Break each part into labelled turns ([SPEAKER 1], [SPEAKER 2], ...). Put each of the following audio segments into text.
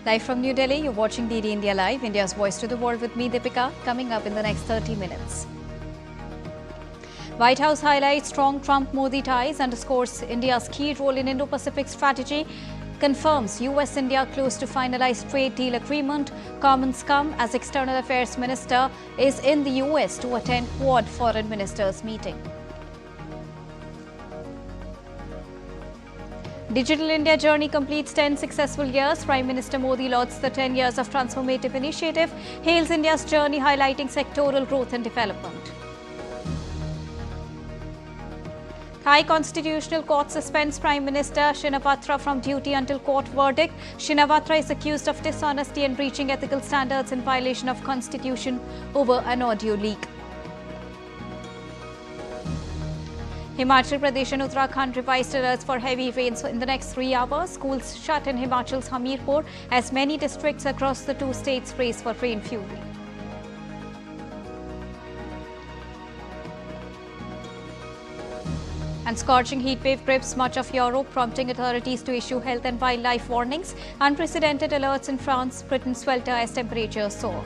[SPEAKER 1] Live from New Delhi, you're watching DD India Live, India's voice to the world with me, Deepika, coming up in the next 30 minutes. White House highlights strong Trump-Modi ties, underscores India's key role in Indo-Pacific strategy, confirms US-India close to finalize trade deal agreement. Commons come as External Affairs Minister is in the US to attend Quad Foreign Ministers meeting. Digital India journey completes 10 successful years. Prime Minister Modi lauds the 10 years of transformative initiative, hails India's journey highlighting sectoral growth and development. Thai Constitutional Court suspends Prime Minister Shinawatra from duty until court verdict. Shinawatra is accused of dishonesty and breaching ethical standards in violation of constitution over an audio leak. Himachal Pradesh and Uttarakhand revised alerts for heavy rains in the next 3 hours. Schools shut in Himachal's Hamirpur as many districts across the two states brace for rain fury. And scorching heatwave grips much of Europe, prompting authorities to issue health and wildlife warnings. Unprecedented alerts in France, Britain swelter as temperatures soar.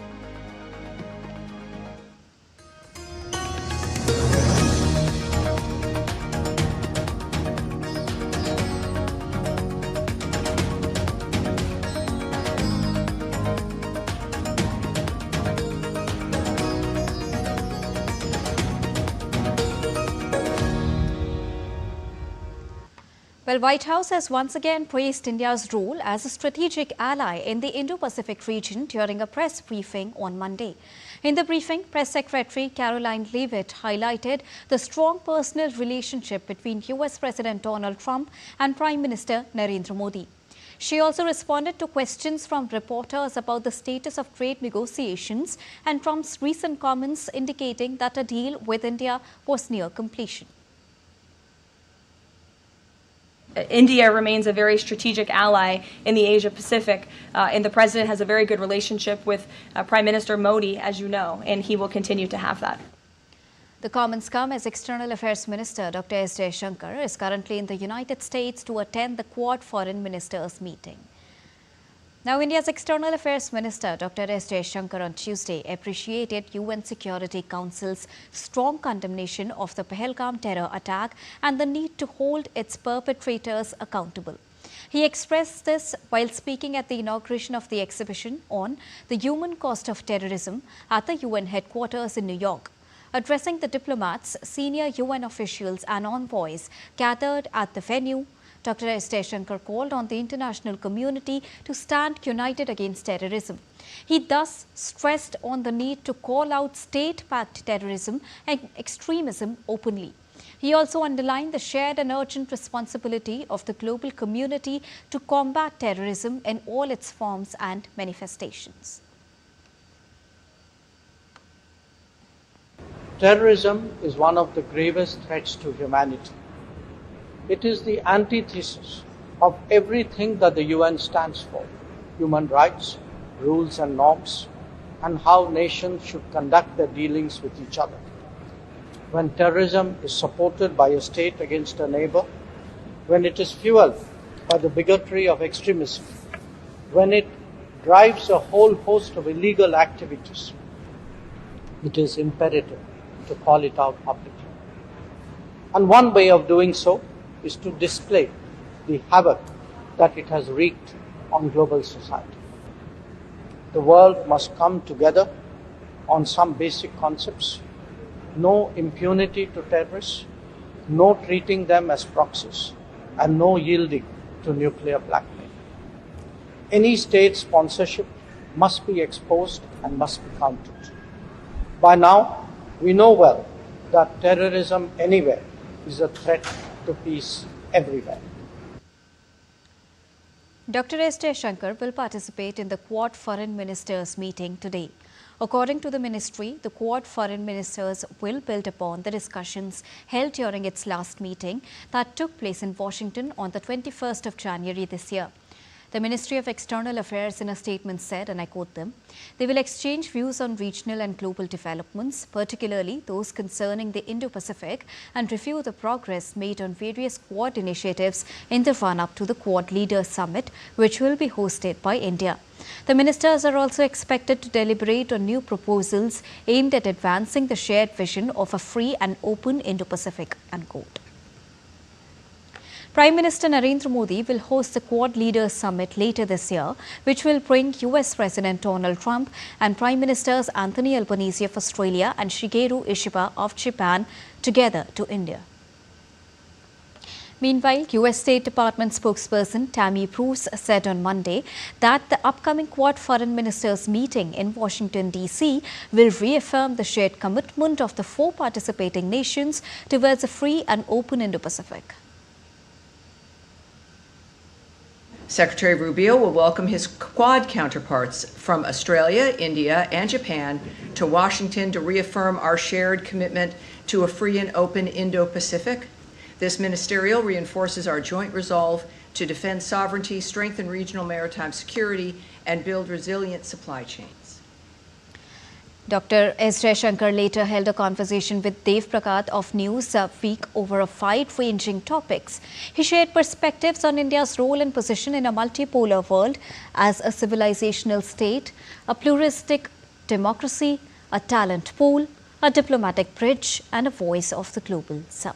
[SPEAKER 1] Well, White House has once again praised India's role as a strategic ally in the Indo-Pacific region during a press briefing on Monday. In the briefing, Press Secretary Caroline Leavitt highlighted the strong personal relationship between US President Donald Trump and Prime Minister Narendra Modi. She also responded to questions from reporters about the status of trade negotiations and Trump's recent comments indicating that a deal with India was near completion.
[SPEAKER 2] India remains a very strategic ally in the Asia-Pacific, and the President has a very good relationship with Prime Minister Modi, as you know, and he will continue to have that.
[SPEAKER 1] The comments come as External Affairs Minister Dr. S. Jaishankar is currently in the United States to attend the Quad Foreign Ministers meeting. Now, India's External Affairs Minister Dr. S. Jaishankar on Tuesday appreciated UN Security Council's strong condemnation of the Pahalgam terror attack and the need to hold its perpetrators accountable. He expressed this while speaking at the inauguration of the exhibition on the human cost of terrorism at the UN headquarters in New York. Addressing the diplomats, senior UN officials and envoys gathered at the venue, Dr. S. Jaishankar called on the international community to stand united against terrorism. He thus stressed on the need to call out state-backed terrorism and extremism openly. He also underlined the shared and urgent responsibility of the global community to combat terrorism in all its forms and manifestations.
[SPEAKER 3] Terrorism is one of the gravest threats to humanity. It is the antithesis of everything that the UN stands for: human rights, rules and norms, and how nations should conduct their dealings with each other. When terrorism is supported by a state against a neighbor, when it is fueled by the bigotry of extremism, when it drives a whole host of illegal activities, it is imperative to call it out publicly. And one way of doing so is to display the havoc that it has wreaked on global society. The world must come together on some basic concepts: no impunity to terrorists, no treating them as proxies, and no yielding to nuclear blackmail. Any state sponsorship must be exposed and must be countered. By now, we know well that terrorism anywhere is a threat to peace everywhere.
[SPEAKER 1] Dr. S. Jaishankar will participate in the Quad Foreign Ministers meeting today. According to the ministry, the Quad Foreign Ministers will build upon the discussions held during its last meeting that took place in Washington on the 21st of January this year. The Ministry of External Affairs in a statement said, and I quote them, they will exchange views on regional and global developments, particularly those concerning the Indo-Pacific, and review the progress made on various Quad initiatives in the run-up to the Quad Leaders Summit, which will be hosted by India. The ministers are also expected to deliberate on new proposals aimed at advancing the shared vision of a free and open Indo-Pacific, unquote. Prime Minister Narendra Modi will host the Quad Leaders Summit later this year, which will bring US President Donald Trump and Prime Ministers Anthony Albanese of Australia and Shigeru Ishiba of Japan together to India. Meanwhile, US State Department spokesperson Tammy Bruce said on Monday that the upcoming Quad Foreign Ministers meeting in Washington, D.C. will reaffirm the shared commitment of the 4 participating nations towards a free and open Indo-Pacific.
[SPEAKER 4] Secretary Rubio will welcome his Quad counterparts from Australia, India, and Japan to Washington to reaffirm our shared commitment to a free and open Indo-Pacific. This ministerial reinforces our joint resolve to defend sovereignty, strengthen regional maritime security, and build resilient supply chains.
[SPEAKER 1] Dr. S. Jaishankar later held a conversation with Dev Prakat of Newsweek over a wide-ranging topics. He shared perspectives on India's role and position in a multipolar world as a civilizational state, a pluralistic democracy, a talent pool, a diplomatic bridge, and a voice of the global South.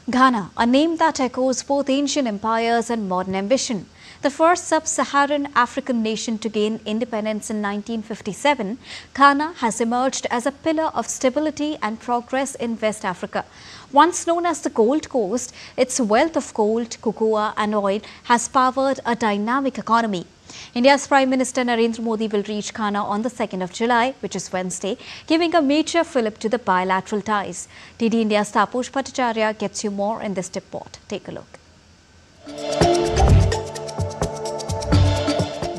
[SPEAKER 1] Ghana, a name that echoes both ancient empires and modern ambition. The first sub-Saharan African nation to gain independence in 1957, Ghana has emerged as a pillar of stability and progress in West Africa. Once known as the Gold Coast, its wealth of gold, cocoa and oil has powered a dynamic economy. India's Prime Minister Narendra Modi will reach Ghana on the 2nd of July, which is Wednesday, giving a major fillip to the bilateral ties. DD India's Taposh Bhattacharya gets you more in this report. Take a look.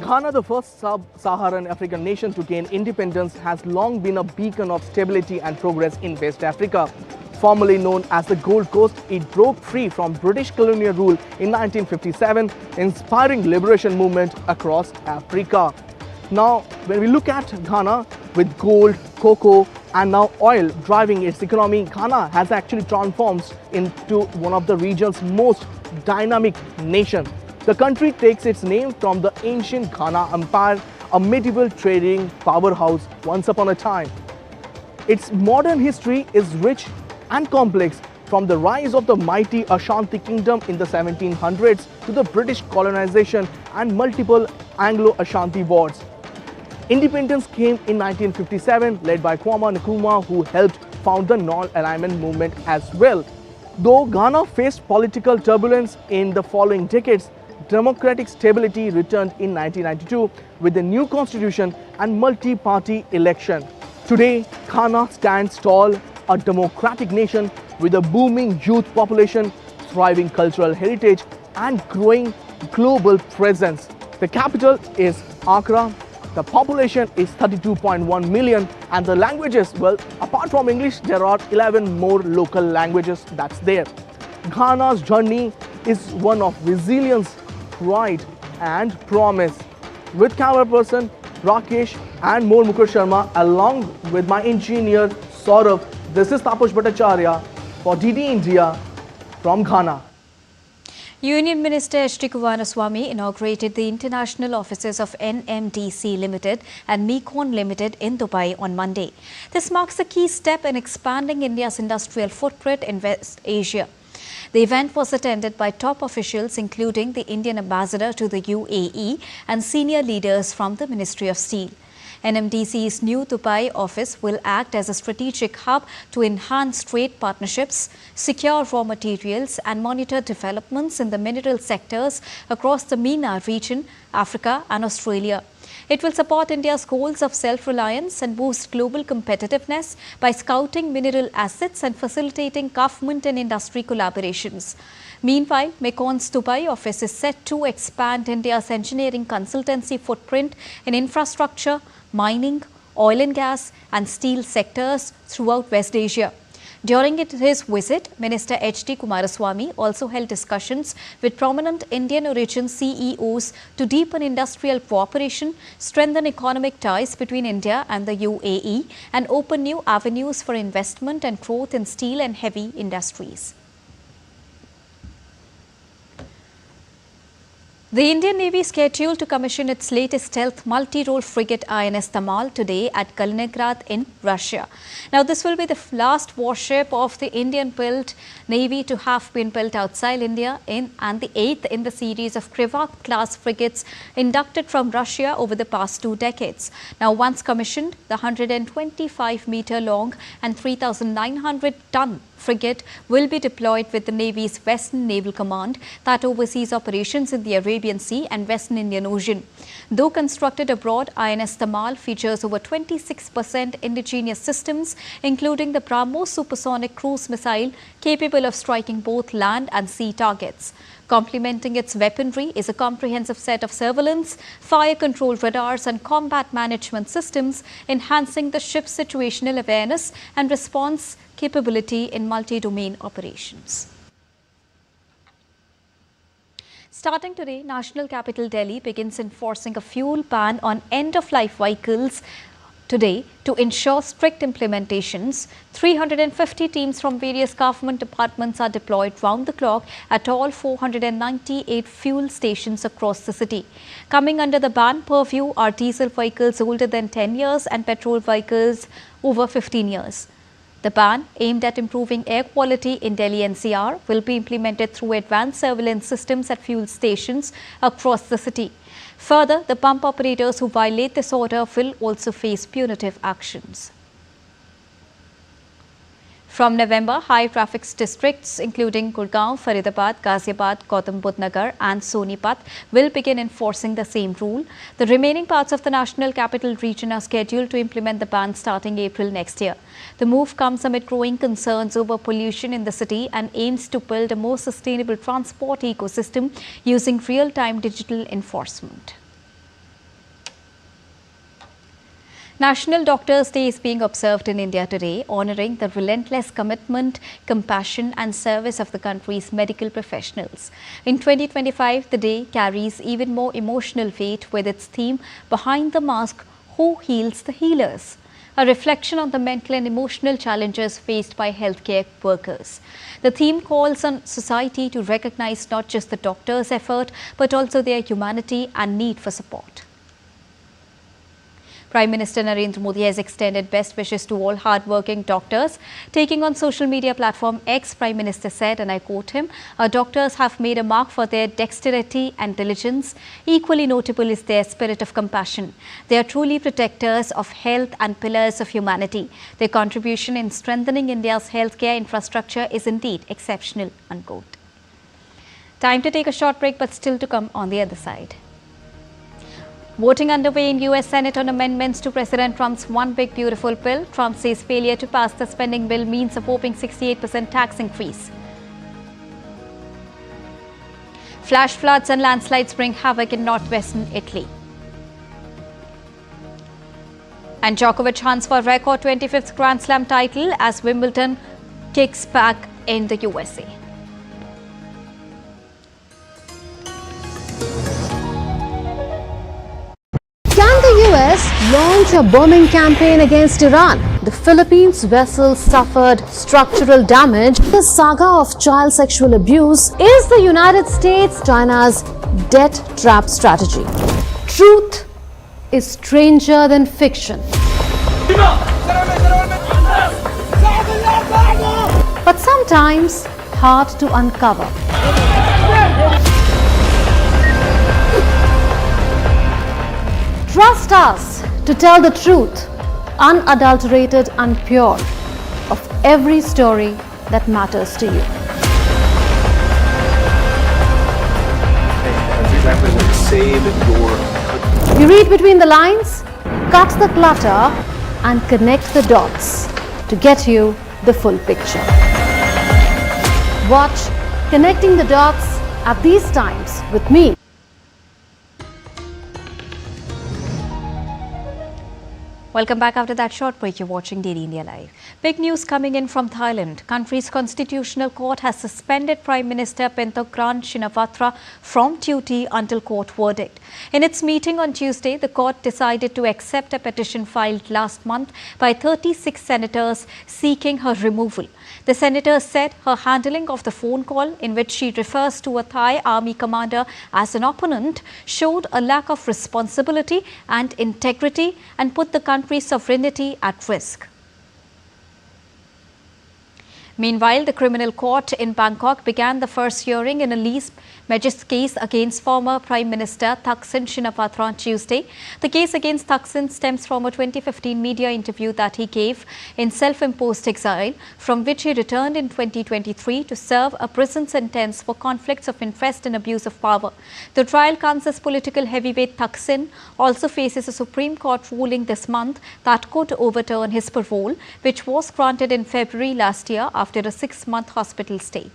[SPEAKER 5] Ghana, the first sub-Saharan African nation to gain independence, has long been a beacon of stability and progress in West Africa. Formerly known as the Gold Coast, it broke free from British colonial rule in 1957, inspiring liberation movement across Africa. Now, when we look at Ghana, with gold, cocoa and now oil driving its economy, Ghana has actually transformed into one of the region's most dynamic nations. The country takes its name from the ancient Ghana Empire, a medieval trading powerhouse once upon a time. Its modern history is rich and complex, from the rise of the mighty Ashanti Kingdom in the 1700s to the British colonization and multiple Anglo-Ashanti wars. Independence came in 1957, led by Kwame Nkrumah, who helped found the non-alignment movement as well. Though Ghana faced political turbulence in the following decades, democratic stability returned in 1992 with the new constitution and multi-party election. Today, Ghana stands tall, a democratic nation with a booming youth population, thriving cultural heritage, and growing global presence. The capital is Accra. The population is 32.1 million, and the languages, well, apart from English, there are 11 more local languages that's there. Ghana's journey is one of resilience, pride and promise. With camera person Rakesh and more Mukesh Sharma, along with my engineer Saurav, this is Taposh Bhattacharya for DD India from Ghana.
[SPEAKER 1] Union Minister H.D. Kumaraswamy inaugurated the international offices of NMDC Limited and Mekong Limited in Dubai on Monday. This marks a key step in expanding India's industrial footprint in West Asia. The event was attended by top officials including the Indian ambassador to the UAE and senior leaders from the Ministry of Steel. NMDC's new Dubai office will act as a strategic hub to enhance trade partnerships, secure raw materials and monitor developments in the mineral sectors across the MENA region, Africa and Australia. It will support India's goals of self-reliance and boost global competitiveness by scouting mineral assets and facilitating government and industry collaborations. Meanwhile, Mekong's Dubai office is set to expand India's engineering consultancy footprint in infrastructure, mining, oil and gas and steel sectors throughout West Asia. During his visit, Minister H.D. Kumaraswamy also held discussions with prominent Indian origin CEOs to deepen industrial cooperation, strengthen economic ties between India and the UAE, and open new avenues for investment and growth in steel and heavy industries. The Indian Navy is scheduled to commission its latest stealth multi-role frigate INS Naval today at Kaliningrad in Russia. Now, this will be the last warship of the Indian-built Navy to have been built outside India and the 8th in the series of Kriva-class frigates inducted from Russia over the past 2 decades. Now, once commissioned, the 125-meter-long and 3,900-ton frigate will be deployed with the Navy's Western Naval Command that oversees operations in the Arabian Sea and Western Indian Ocean. Though constructed abroad, INS Naval features over 26% indigenous systems, including the BrahMos supersonic cruise missile capable of striking both land and sea targets. Complementing its weaponry is a comprehensive set of surveillance, fire control radars and combat management systems, enhancing the ship's situational awareness and response capability in multi-domain operations. Starting today, National Capital Delhi begins enforcing a fuel ban on end-of-life vehicles today to ensure strict implementations. 350 teams from various government departments are deployed round the clock at all 498 fuel stations across the city. Coming under the ban purview are diesel vehicles older than 10 years and petrol vehicles over 15 years. The ban, aimed at improving air quality in Delhi NCR, will be implemented through advanced surveillance systems at fuel stations across the city. Further, the pump operators who violate this order will also face punitive actions. From November, high-traffic districts including Gurgaon, Faridabad, Ghaziabad, Gautam Budh Nagar and Sonipat will begin enforcing the same rule. The remaining parts of the National Capital Region are scheduled to implement the ban starting April next year. The move comes amid growing concerns over pollution in the city and aims to build a more sustainable transport ecosystem using real-time digital enforcement. National Doctors' Day is being observed in India today, honouring the relentless commitment, compassion and service of the country's medical professionals. In 2025, the day carries even more emotional weight with its theme, Behind the Mask, Who Heals the Healers? A reflection on the mental and emotional challenges faced by healthcare workers. The theme calls on society to recognise not just the doctors' effort, but also their humanity and need for support. Prime Minister Narendra Modi has extended best wishes to all hard-working doctors. Taking on social media platform X, Prime Minister said, and I quote him, "Our doctors have made a mark for their dexterity and diligence. Equally notable is their spirit of compassion. They are truly protectors of health and pillars of humanity. Their contribution in strengthening India's healthcare infrastructure is indeed exceptional," unquote. Time to take a short break, but still to come on the other side. Voting underway in US Senate on amendments to President Trump's One Big Beautiful Bill. Trump says failure to pass the spending bill means a whopping 68% tax increase. Flash floods and landslides bring havoc in northwestern Italy. And Djokovic hunts for record 25th Grand Slam title as Wimbledon kicks back in the USA.
[SPEAKER 6] US launch a bombing campaign against Iran. The Philippines vessel suffered structural damage. The saga of child sexual abuse is the United States China's debt trap strategy. Truth is stranger than fiction. But sometimes hard to uncover. Trust us to tell the truth, unadulterated and pure, of every story that matters to you.
[SPEAKER 7] Exactly what to save your country.
[SPEAKER 6] You read between the lines, cut the clutter, and connect the dots to get you the full picture. Watch Connecting the Dots at these times with me.
[SPEAKER 1] Welcome back after that short break. You're watching Daily India Live. Big news coming in from Thailand. Country's constitutional court has suspended Prime Minister Pentokran Shinawatra from duty until court verdict. In its meeting on Tuesday, the court decided to accept a petition filed last month by 36 senators seeking her removal. The senators said her handling of the phone call in which she refers to a Thai army commander as an opponent showed a lack of responsibility and integrity and put the country's sovereignty at risk. Meanwhile, the criminal court in Bangkok began the first hearing in a lease Majis case against former Prime Minister Thaksin Shinawatra on Tuesday. The case against Thaksin stems from a 2015 media interview that he gave in self-imposed exile, from which he returned in 2023 to serve a prison sentence for conflicts of interest and abuse of power. The trial comes as political heavyweight Thaksin also faces a Supreme Court ruling this month that could overturn his parole, which was granted in February last year after a 6-month hospital stay.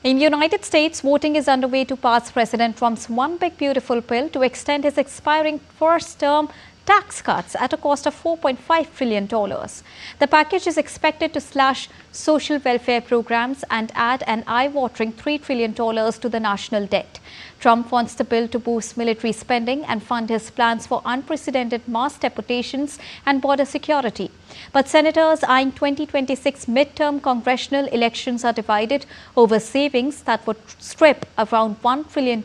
[SPEAKER 1] In the United States, voting is underway to pass President Trump's One Big Beautiful Bill to extend his expiring first-term tax cuts at a cost of $4.5 trillion. The package is expected to slash social welfare programs and add an eye-watering $3 trillion to the national debt. Trump wants the bill to boost military spending and fund his plans for unprecedented mass deportations and border security. But senators eyeing 2026 midterm congressional elections are divided over savings that would strip around $1 trillion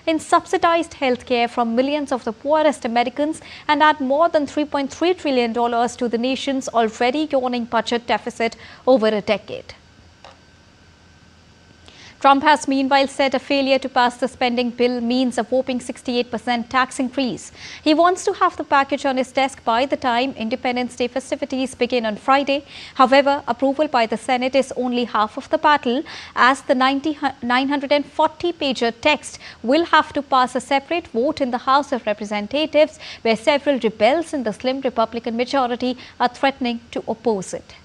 [SPEAKER 1] in subsidized health care from millions of the poorest Americans and add more than $3.3 trillion to the nation's already yawning budget deficit over a decade. Trump has meanwhile said a failure to pass the spending bill means a whopping 68% tax increase. He wants to have the package on his desk by the time Independence Day festivities begin on Friday. However, approval by the Senate is only half of the battle, as the 940-pager text will have to pass a separate vote in the House of Representatives, where several rebels in the slim Republican majority are threatening to oppose it.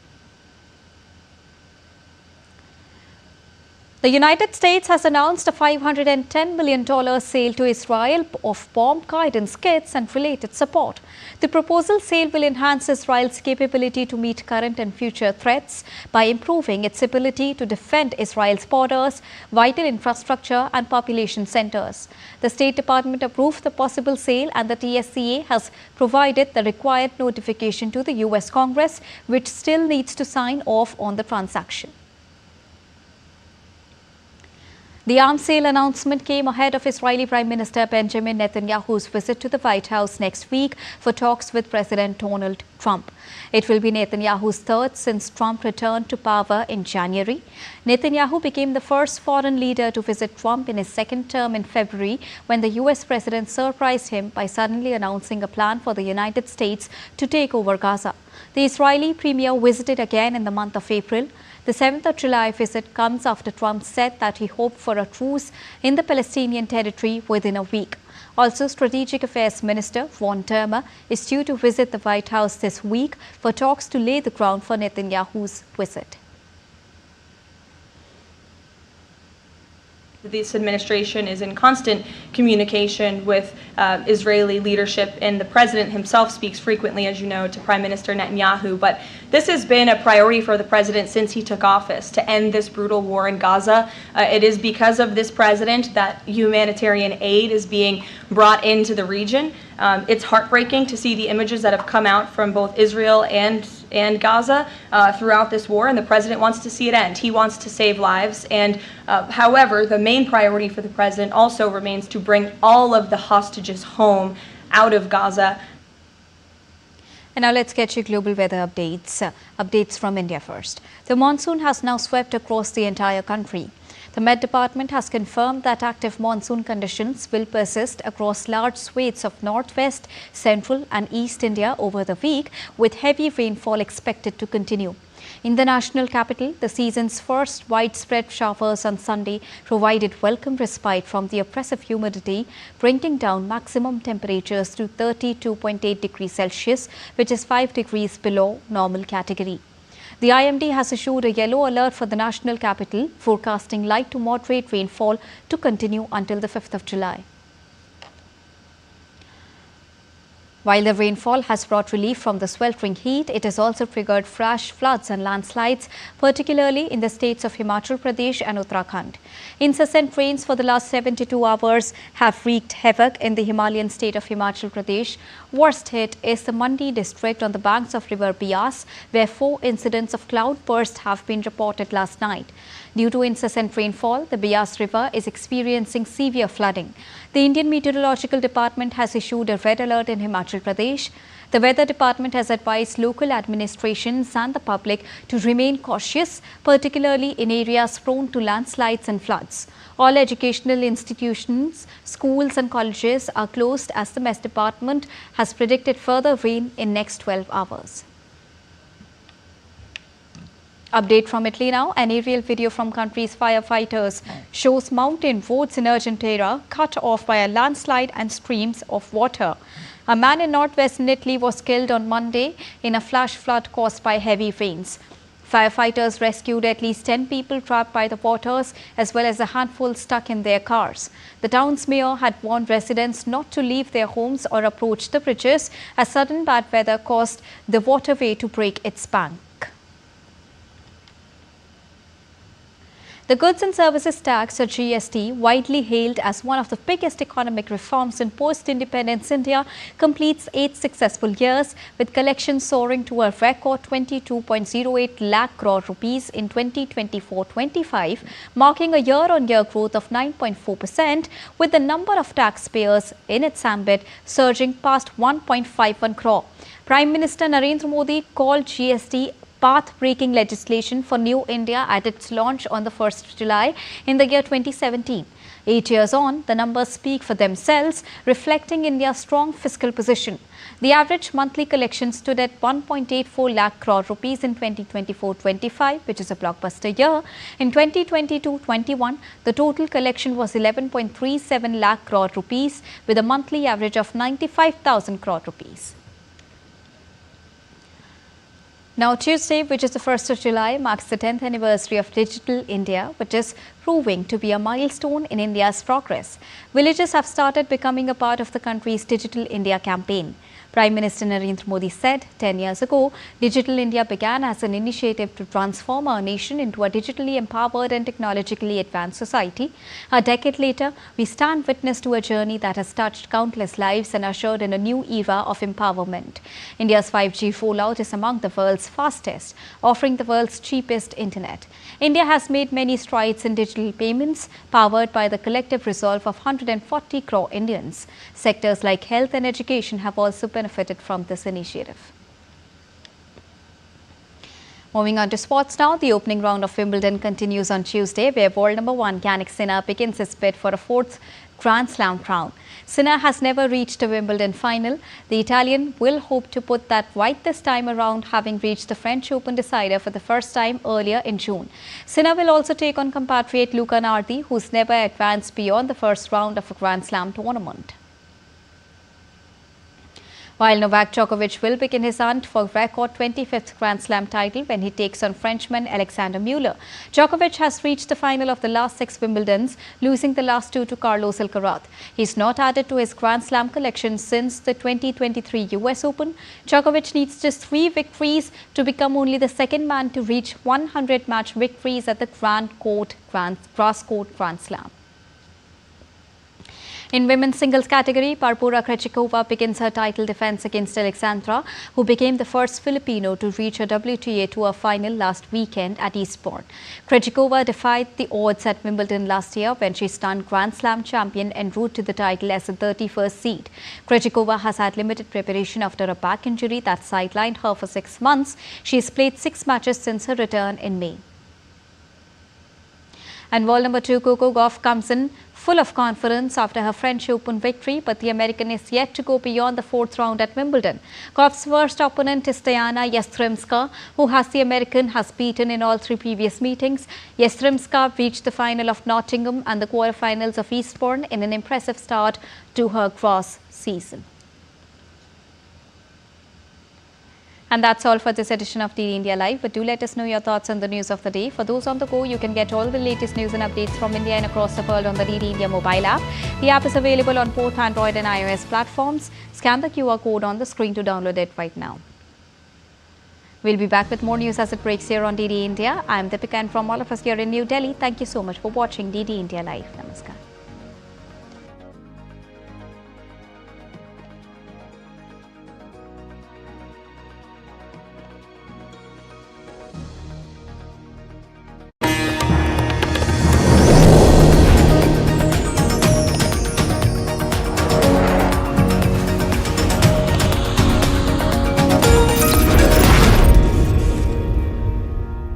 [SPEAKER 1] The United States has announced a $510 million sale to Israel of bomb guidance kits and related support. The proposal sale will enhance Israel's capability to meet current and future threats by improving its ability to defend Israel's borders, vital infrastructure and population centers. The State Department approved the possible sale, and the TSCA has provided the required notification to the U.S. Congress, which still needs to sign off on the transaction. The arms sale announcement came ahead of Israeli Prime Minister Benjamin Netanyahu's visit to the White House next week for talks with President Donald Trump. It will be Netanyahu's third since Trump returned to power in January. Netanyahu became the first foreign leader to visit Trump in his second term in February, when the U.S. president surprised him by suddenly announcing a plan for the United States to take over Gaza. The Israeli premier visited again in the month of April. The 7th of July visit comes after Trump said that he hoped for a truce in the Palestinian territory within a week. Also, Strategic Affairs Minister Von Dermer is due to visit the White House this week for talks to lay the ground for Netanyahu's visit.
[SPEAKER 2] This administration is in constant communication with Israeli leadership, and the president himself speaks frequently, as you know, to Prime Minister Netanyahu. But this has been a priority for the president since he took office, to end this brutal war in Gaza. It is because of this president that humanitarian aid is being brought into the region. It's heartbreaking to see the images that have come out from both Israel and Gaza throughout this war, and the president wants to see it end. He wants to save lives, and however, the main priority for the president also remains to bring all of the hostages home out of Gaza.
[SPEAKER 1] And now let's get you global weather updates. Updates from India first. The monsoon has now swept across the entire country. The Met Department has confirmed that active monsoon conditions will persist across large swathes of northwest, central and east India over the week, with heavy rainfall expected to continue. In the national capital, the season's first widespread showers on Sunday provided welcome respite from the oppressive humidity, bringing down maximum temperatures to 32.8 degrees Celsius, which is 5 degrees below normal category. The IMD has issued a yellow alert for the national capital, forecasting light to moderate rainfall to continue until the 5th of July. While the rainfall has brought relief from the sweltering heat, it has also triggered flash floods and landslides, particularly in the states of Himachal Pradesh and Uttarakhand. Incessant rains for the last 72 hours have wreaked havoc in the Himalayan state of Himachal Pradesh. Worst hit is the Mandi district on the banks of river Bias, where 4 incidents of cloudburst have been reported last night. Due to incessant rainfall, the Bias River is experiencing severe flooding. The Indian Meteorological Department has issued a red alert in Himachal Pradesh. The Weather Department has advised local administrations and the public to remain cautious, particularly in areas prone to landslides and floods. All educational institutions, schools and colleges are closed as the Met Department has predicted further rain in next 12 hours. Update from Italy now. An aerial video from country's firefighters shows mountain roads in Argentina cut off by a landslide and streams of water. A man in northwestern Italy was killed on Monday in a flash flood caused by heavy rains. Firefighters rescued at least 10 people trapped by the waters, as well as a handful stuck in their cars. The town's mayor had warned residents not to leave their homes or approach the bridges, as sudden bad weather caused the waterway to break its bank. The Goods and Services Tax, or GST, widely hailed as one of the biggest economic reforms in post-independence India, completes 8 successful years, with collections soaring to a record 22.08 lakh crore rupees in 2024-25, marking a year-on-year growth of 9.4%, with the number of taxpayers in its ambit surging past 1.51 crore. Prime Minister Narendra Modi called GST path-breaking legislation for New India at its launch on the 1st of July in the year 2017. 8 years on, the numbers speak for themselves, reflecting India's strong fiscal position. The average monthly collection stood at 1.84 lakh crore rupees in 2024-25, which is a blockbuster year. In 2022-21, the total collection was 11.37 lakh crore rupees, with a monthly average of 95,000 crore rupees. Now, Tuesday, which is the 1st of July, marks the 10th anniversary of Digital India, which is proving to be a milestone in India's progress. Villages have started becoming a part of the country's Digital India campaign. Prime Minister Narendra Modi said 10 years ago, Digital India began as an initiative to transform our nation into a digitally empowered and technologically advanced society. A decade later, we stand witness to a journey that has touched countless lives and ushered in a new era of empowerment. India's 5G rollout is among the world's fastest, offering the world's cheapest internet. India has made many strides in digital payments, powered by the collective resolve of 140 crore Indians. Sectors like health and education have also benefited from this initiative. Moving on to sports now, the opening round of Wimbledon continues on Tuesday, where world number 1 Jannik Sinner begins his bid for a 4th Grand Slam crown. Sinner has never reached a Wimbledon final. The Italian will hope to put that right this time around, having reached the French Open decider for the first time earlier in June. Sinner will also take on compatriot Luca Nardi, who's never advanced beyond the first round of a Grand Slam tournament. While Novak Djokovic will begin his hunt for record 25th Grand Slam title when he takes on Frenchman Alexander Muller. Djokovic has reached the final of the last 6 Wimbledons, losing the last 2 to Carlos Alcaraz. He's not added to his Grand Slam collection since the 2023 US Open. Djokovic needs just 3 victories to become only the second man to reach 100 match victories at the grass court Grand Slam. In women's singles category, Barbora Krejcikova begins her title defense against Alexandra, who became the first Filipino to reach a WTA Tour final last weekend at Eastbourne. Krejcikova defied the odds at Wimbledon last year when she stunned Grand Slam champion en route to the title as the 31st seed. Krejcikova has had limited preparation after a back injury that sidelined her for 6 months. She has played 6 matches since her return in May. And world number 2 Coco Gauff comes in full of confidence after her French Open victory, but the American is yet to go beyond the 4th round at Wimbledon. Gauff's first opponent is Diana Yastremska, who the American has beaten in all 3 previous meetings. Yastremska reached the final of Nottingham and the quarterfinals of Eastbourne in an impressive start to her cross season. And that's all for this edition of DD India Live. But do let us know your thoughts on the news of the day. For those on the go, you can get all the latest news and updates from India and across the world on the DD India mobile app. The app is available on both Android and iOS platforms. Scan the QR code on the screen to download it right now. We'll be back with more news as it breaks here on DD India. I'm Deepika, and from all of us here in New Delhi, thank you so much for watching DD India Live. Namaskar.